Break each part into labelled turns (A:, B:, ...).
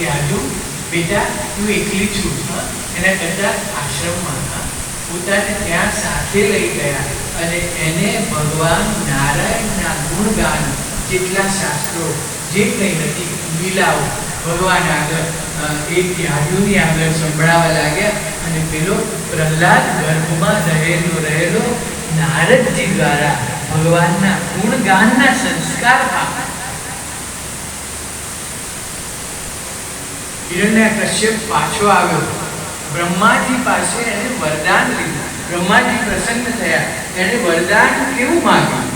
A: કે આજુ બેટા તું એકલી છું, એના કરતાં આશ્રમમાં પોતાને ત્યાં સાથે લઈ ગયા અને એને ભગવાન નારાયણના ગુણગાન જેટલા શાસ્ત્રો જે કંઈ હતી લીલાઓ ભગવાન આગળ એક યાદુની આગળ સંભળાવા લાગ્યા. અને પેલો પ્રહલાદ ગર્ભમાં રહેલો નારદજી દ્વારા ભગવાનના ગુણગાનના સંસ્કાર પામ્યા. હિરણ્યકશ્યપ પાછો આવ્યો. બ્રહ્માજી પાસે એને વરદાન લીધું. બ્રહ્માજી પ્રસન્ન થયા. એને વરદાન કેવું માંગ્યું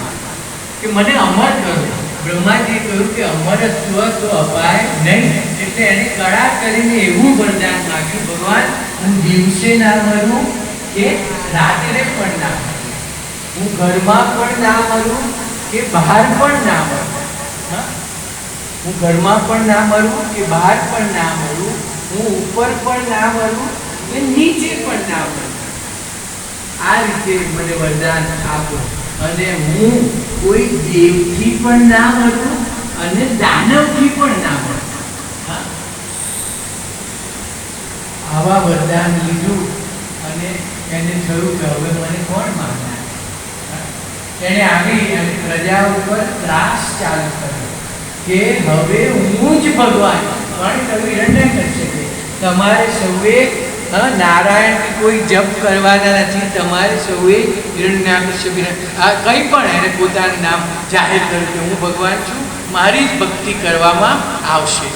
A: કે મને અમર કરો. બ્રહ્માજીએ કહ્યું કે અમરત્વ તો અપાય નહીં. એટલે એને કળા કરીને એવું વરદાન માંગ્યું, ભગવાન હું દિવસે ના મરું કે રાત્રે પણ ના મરું, હું ઘરમાં પણ ના મરું કે બહાર પણ ના મરું, હું ઘરમાં પણ ના મરું કે બહાર પણ ના મરું, હું ઉપર પણ ના મરું કે નીચે પણ ના મરું. આ રીતે મને વરદાન આપો અને હું કોઈ દેવથી પણ ના મરું અને દાનવથી પણ ના મરું. આવા વરદાન લીધું અને એને થયું કે હવે મને કોણ માનનાર. એને આવી અને પ્રજા ઉપર ત્રાસ ચાલુ કર્યો કે હવે હું જ ભગવાન. પણ કહ્યું હિરણ્યકશ્યપે તમારે સૌએ નારાયણ કોઈ જપ કરવાના નથી. તમારે સૌએ હિરણ્યકશ્યપ આ કંઈ પણ એને પોતાનું નામ જાહેર કર્યું કે હું ભગવાન છું, મારી જ ભક્તિ કરવામાં આવશે.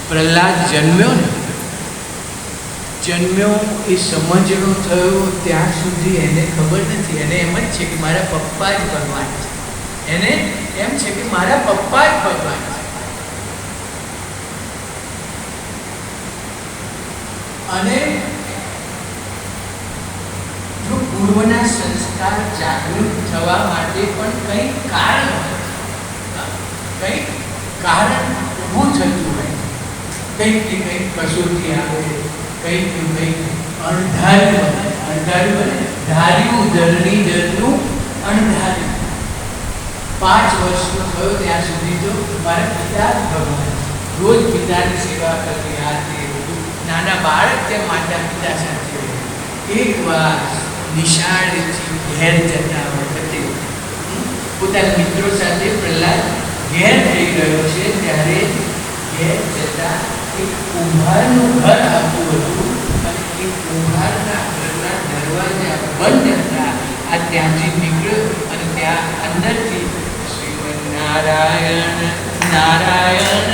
A: પ્રહલાદ જન્મ્યો એ સમજણો થયો ત્યાં સુધી એને ખબર નથી. એને એમ જ છે કે મારા પપ્પા જ ભગવાન છે. એને એમ છે કે મારા પપ્પા જ ભગવાન છે. અને જો પૂર્વના સંસ્કાર જાગૃત થવા માટે પણ કંઈક કારણ ઊભું થતું હોય, કંઈક ને કંઈક કસોટી આવે, કંઈક અણધાર્યું ધાર્યું ધરની ધરનું અણધાર્યું. 5 વર્ષનો થયો ત્યાં સુધી તો મારા પિતા જ ભગવાન. રોજ પિતાની સેવા કરવી, આ તે બધું. નાના બાળક તે માતા પિતા સાથે. એક વાર નિશાળેથી ઘેર જતા વખતે પોતાના મિત્રો સાથે પ્રહલાદ ઘેર થઈ ગયો છે ત્યારે ઘેર જતા એક કુંભારનું ઘર આવતું હતું અને એ કુંભારના ઘરના દરવાજા બંધ હતા. આ ત્યાંથી નીકળ્યો અને ત્યાં અંદરથી શ્રીમન નારાયણ નારાયણ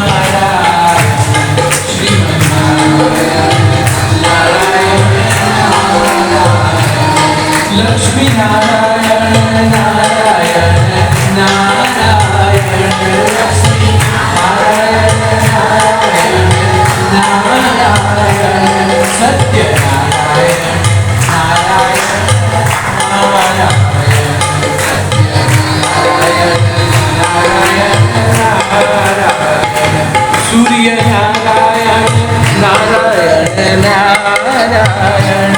A: નારાયણ શ્રીમન નારાયણ નારાયણ નારાયણ લક્ષ્મી નારાયણ નારાયણ નારાયણ લક્ષ્મી નારાયણ નારાયણ સત્ય નારાયણ નારાયણ નારાયણ સત્ય નારાયણ નારાયણ નારાયણ સૂર્ય નારાયણ નારાયણ નારાયણ